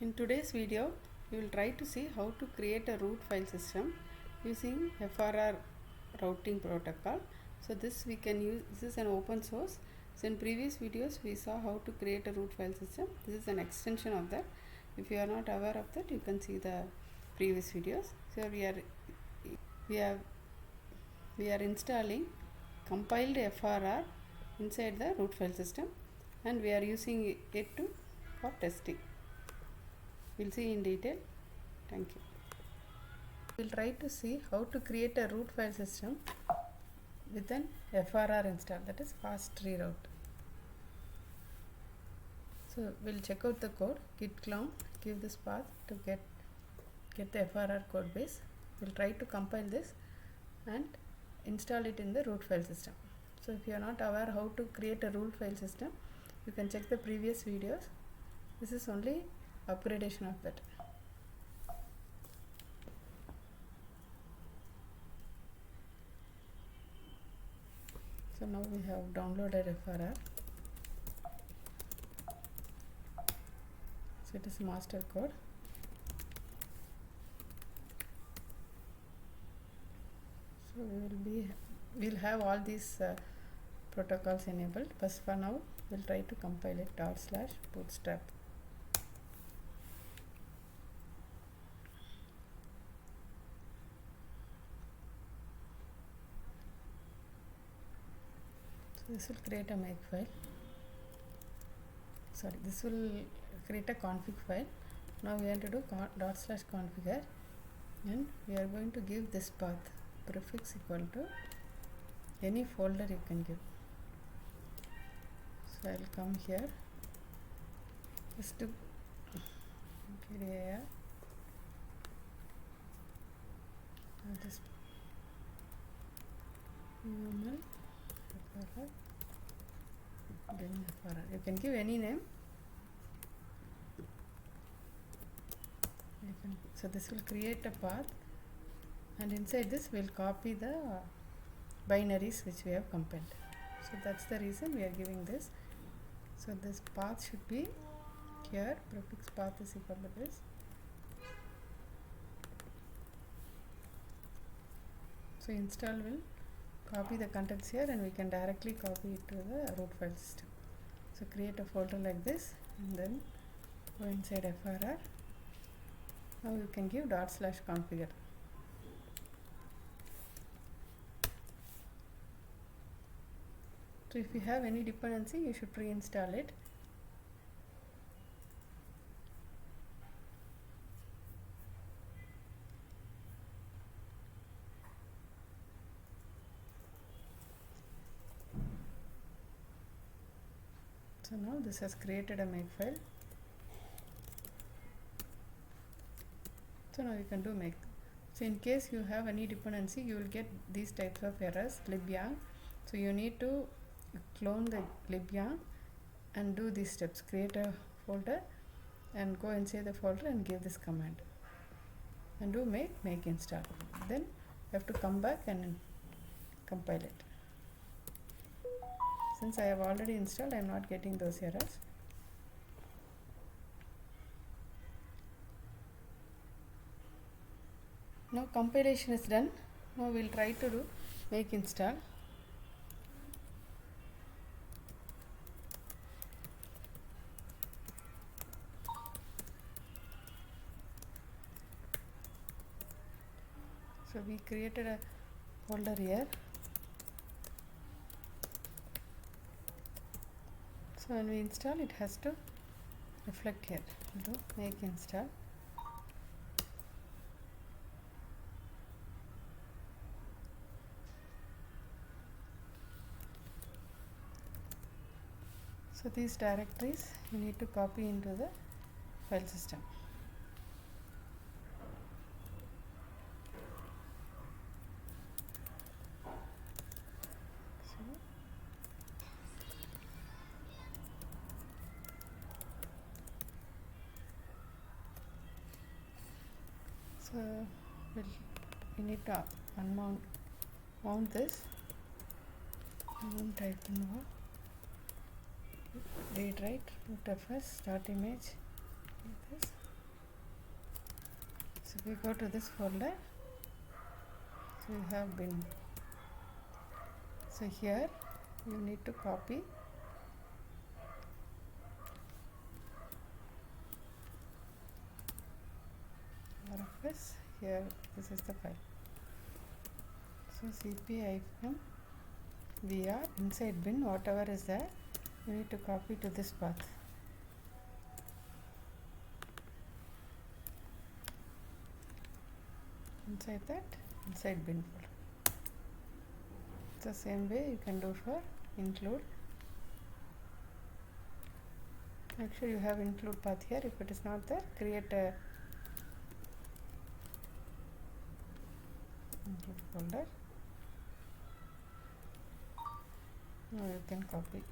In today's video, we will try to see how to create a root file system using FRR routing protocol. So this we can use, this is an open source. So in previous videos we saw how to create a root file system. This is an extension of that. If you are not aware of that, you can see the previous videos. So we are installing compiled FRR inside the root file system, and we are using it for testing. We'll see in detail. Thank you. We'll try to see how to create a root file system with an FRR install, that is fast reroute. So we'll check out the code, git clone, give this path to get the FRR code base. We'll try to compile this and install it in the root file system. So if you are not aware how to create a root file system, you can check the previous videos. This is only upgradation of that. So now we have downloaded FRR. So it is master code. So we'll have all these protocols enabled, but for now we'll try to compile it /bootstrap. So this will create a makefile. Sorry, this will create a config file. Now we have to do /configure, and we are going to give this path prefix equal to any folder you can give. So I'll come here just to dir. I'll just UML FRR. You can give any name. So this will create a path, and inside this we'll copy the binaries which we have compiled. So that's the reason we are giving this. So this path should be here, prefix path is equal to this. So install will copy the contents here, and we can directly copy it to the root file system. So create a folder like this, and then go inside FRR. Now you can give /configure. So if you have any dependency, you should pre-install it. So now this has created a makefile. So now you can do make. So in case you have any dependency, you will get these types of errors, libyang. So you need to clone the libyang and do these steps. Create a folder and go inside the folder and give this command and do make install. Then you have to come back and compile it. Since I have already installed, I am not getting those errors. Now compilation is done. Now we'll try to do make install. So we created a folder here. So when we install, it has to reflect here. We'll do make install. So these directories you need to copy into the file system. So we need to mount this. Type in read write root fs start image like this. So we go to this folder, so we have bin. So here you need to copy RFS. Here this is the file. So cp-vr inside bin, whatever is there, you need to copy to this path. Inside that, inside bin folder. It's the same way you can do for include. Make sure you have include path here. If it is not there, create a include folder. Now you can copy.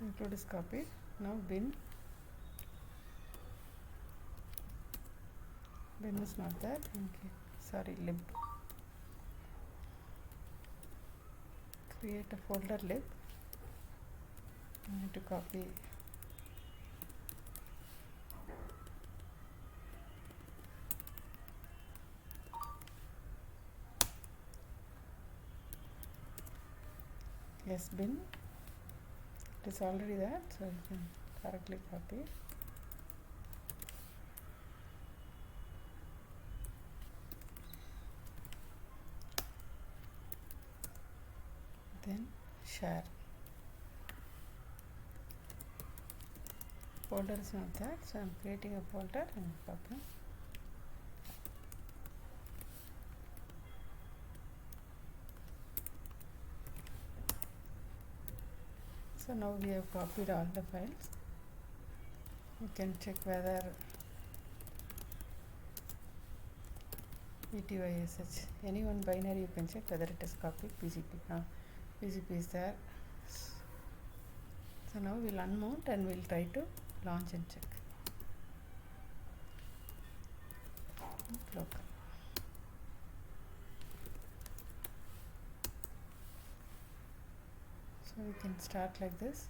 Include is copied. Now bin is not there. Okay, sorry, lib. Create a folder lib. I need to copy yes bin. It is already there, so you can correctly copy. Then share. Folder is not there, so I am creating a folder and copy. So now we have copied all the files. You can check whether VTYSH, any one binary you can check whether it is copied. PGP, PGP is there. So now we'll unmount and we'll try to launch and check. Local. So we can start like this.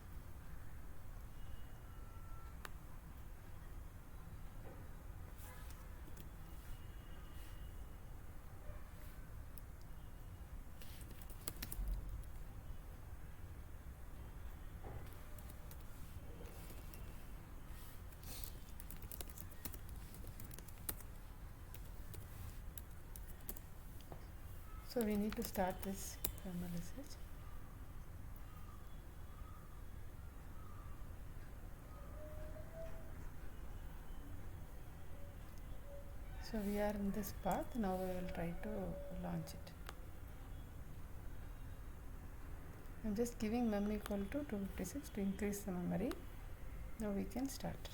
So we need to start this message. So we are in this path. Now we will try to launch it. I am just giving mem equal to 256 to increase the memory. Now we can start.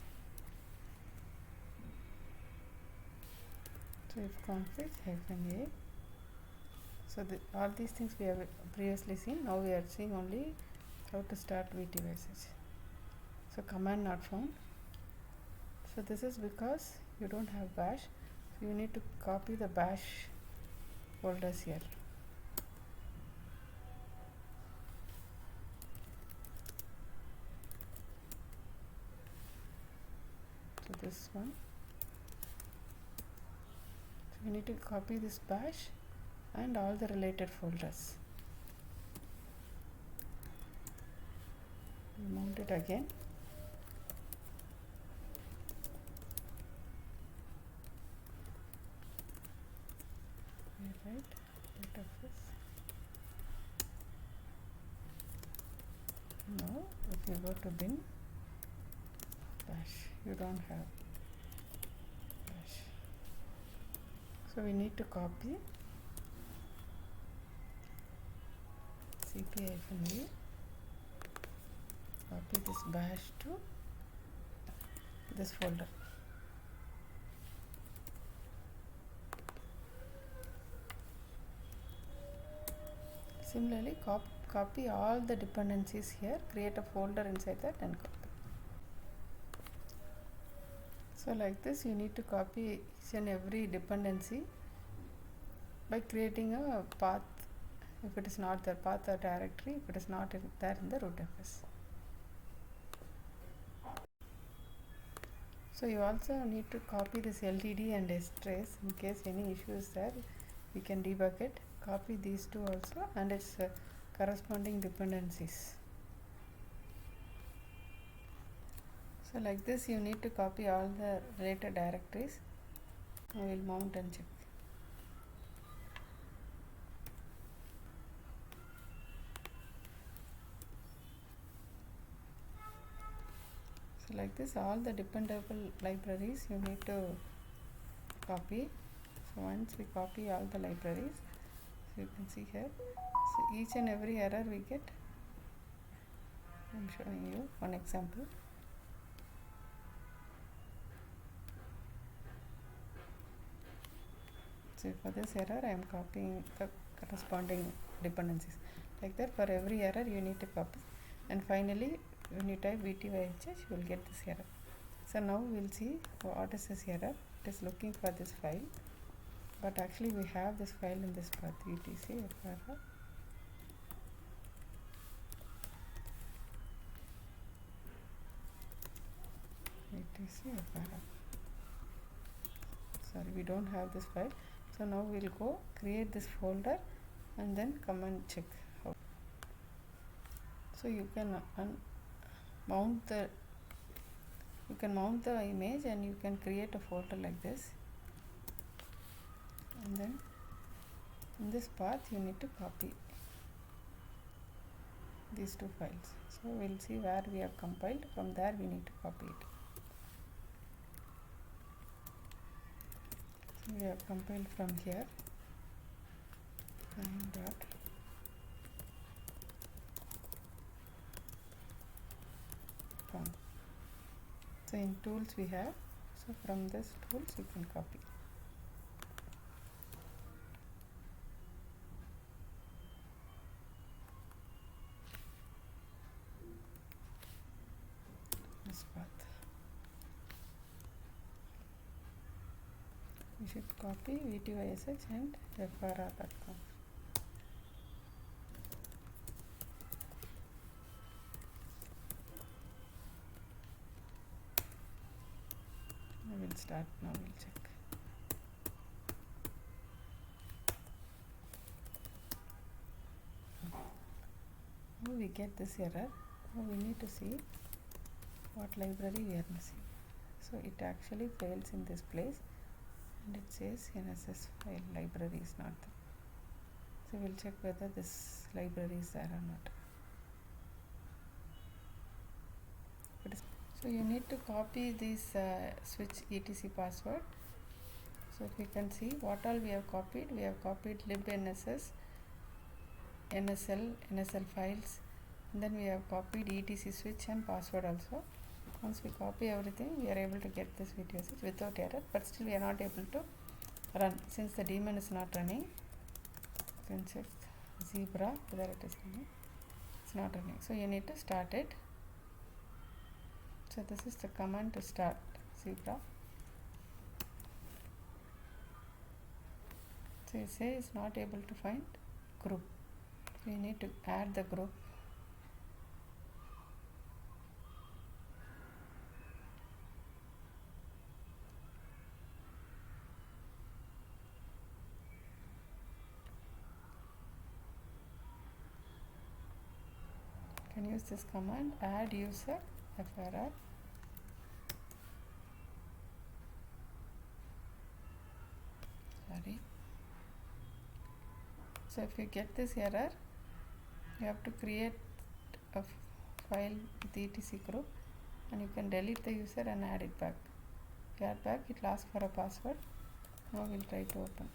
So if config -a. So all these things we have previously seen. Now we are seeing only how to start VTYSH. So command not found. So this is because you don't have bash. So you need to copy the bash folders here. So this one. So you need to copy this bash and all the related folders. Mount it again. Right of this. Now if you go to bin bash, you don't have bash. So we need to copy cp-v, copy this bash to this folder. Similarly, copy all the dependencies here, create a folder inside that and copy. So like this you need to copy each and every dependency by creating a path if it is not the path or directory, if it is not there in the root fs. So you also need to copy this LTD and strace in case any issue is there. We can debug it. Copy these two also and its corresponding dependencies. So like this you need to copy all the related directories. I will mount and check. So like this all the dependable libraries you need to copy. So once we copy all the libraries, so you can see here, so each and every error we get, I'm showing you one example. So for this error I am copying the corresponding dependencies. Like that for every error you need to copy, and finally when you type vtyhh you will get this error. So now we will see what is this error. It is looking for this file, but actually we have this file in this path etc FRR. etc FRR. Sorry, we don't have this file. So now we will go create this folder and then come and check how. So you can mount the image and you can create a folder like this, and then in this path you need to copy these two files. So we will see where we have compiled. From there we need to copy it. So we have compiled from here, dot com. So in tools we have, so from this tools you can copy. This path. We should copy vtysh and FRR.com. I will start now, we'll check. Now we get this error. Now we need to see what library we are missing. So it actually fails in this place and it says NSS file library is not there. So we'll check whether this library is there or not. So you need to copy this switch etc password. So if you can see what all we have copied libnss, NSL files, and then we have copied etc switch and password also. Once we copy everything we are able to get this video without error, but still we are not able to run since the daemon is not running. You can check Zebra whether it is running. It's not running, so you need to start it. So this is the command to start Zebra. So you say it's not able to find group, so you need to add the group. You can use this command, add user FRR. Sorry. So if you get this error, you have to create a file with etc group, and you can delete the user and add it back. If you add back, it will ask for a password. Now we'll try to open.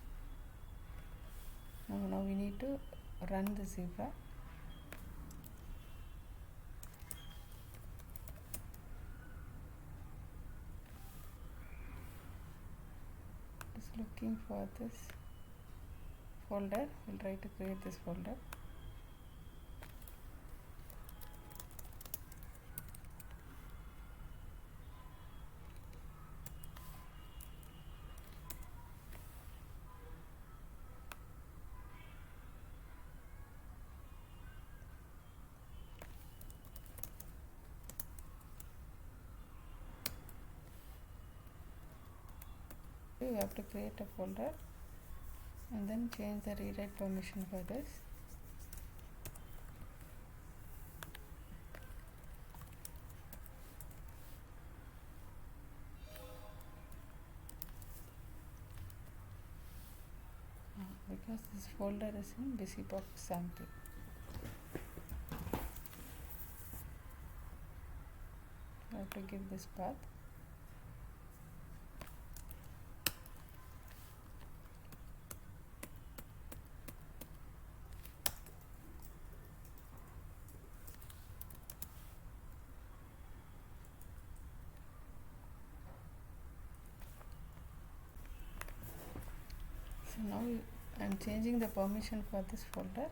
Now we need to run the Zebra. It's looking for this folder. We'll try to create this folder. You have to create a folder and then change the read write permission for this. Because this folder is in busybox sample. I have to give this path. So now I am changing the permission for this folder,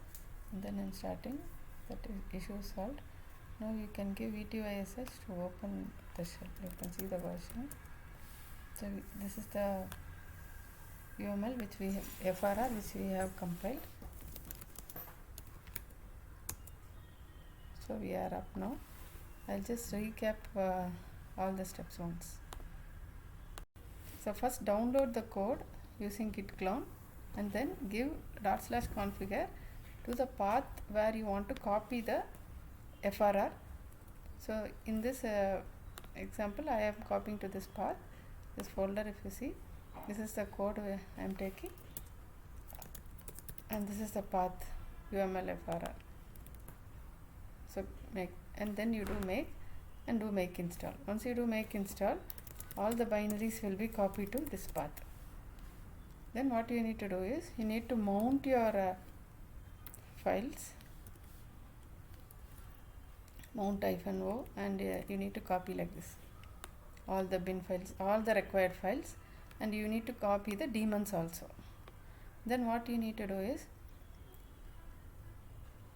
and then I am starting. That issue is solved. Now you can give VTYSH to open the shell. You can see the version. So this is the UML which we have, FRR which we have compiled. So we are up now. I'll just recap all the steps once. So first download the code using git clone, and then give /configure to the path where you want to copy the FRR. So in this example, I am copying to this path, this folder. If you see, this is the code I am taking, and this is the path UML FRR. So make, and then you do make and do make install. Once you do make install, all the binaries will be copied to this path. Then what you need to do is you need to mount your files, mount -o, and you need to copy like this all the bin files, all the required files, and you need to copy the daemons also. Then what you need to do is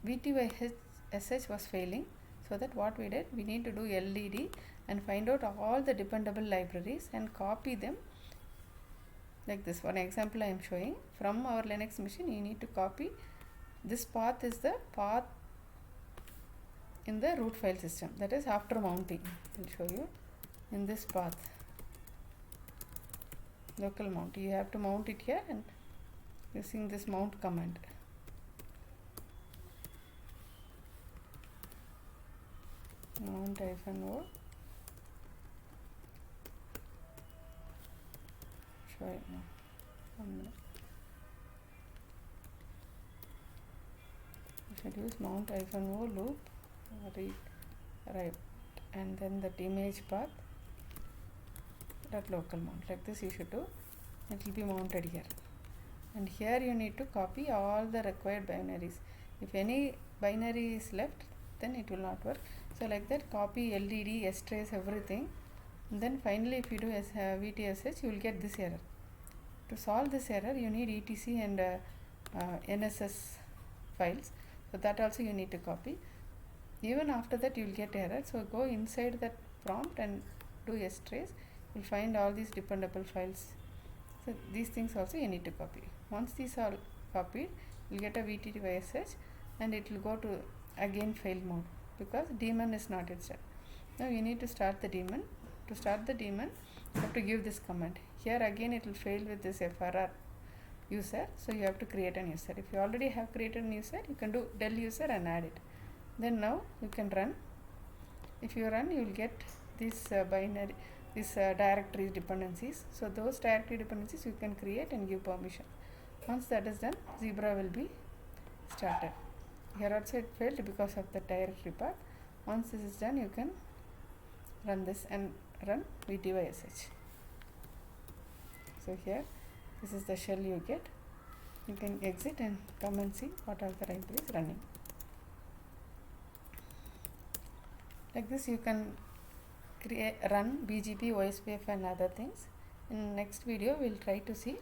VTYSH was failing, so that what we did, we need to do LDD and find out all the dependable libraries and copy them like this. One example I am showing from our Linux machine. You need to copy this path, is the path in the root file system, that is after mounting. I will show you in this path, local mount. You have to mount it here and using this mount command. Mount -o. Show it now. 1 minute. You should use mount -o loop read right, and then the image path, that local mount. Like this you should do. It will be mounted here, and here you need to copy all the required binaries. If any binary is left, then it will not work. So like that, copy LDD, strace, everything, and then finally if you do VTSH, you will get this error. To solve this error, you need etc and NSS files. So that also you need to copy. Even after that you will get error. So go inside that prompt and do strace. You will find all these dependable files. So these things also you need to copy. Once these are copied, you will get a VTYSH, and it will go to again fail mode because daemon is not yet started. Now you need to start the daemon. To start the daemon, you have to give this command. Here again it will fail with this FRR user, so you have to create an user. If you already have created an user, you can do del user and add it. Then now you can run. If you run, you will get this binary, this directory dependencies. So those directory dependencies you can create and give permission. Once that is done, Zebra will be started. Here also it failed because of the directory part. Once this is done, you can run this and run VTYSH. So here, this is the shell you get. You can exit and come and see what are the libraries running. Like this you can run BGP, OSPF and other things. In next video we will try to see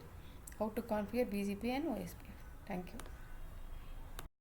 how to configure BGP and OSPF. Thank you.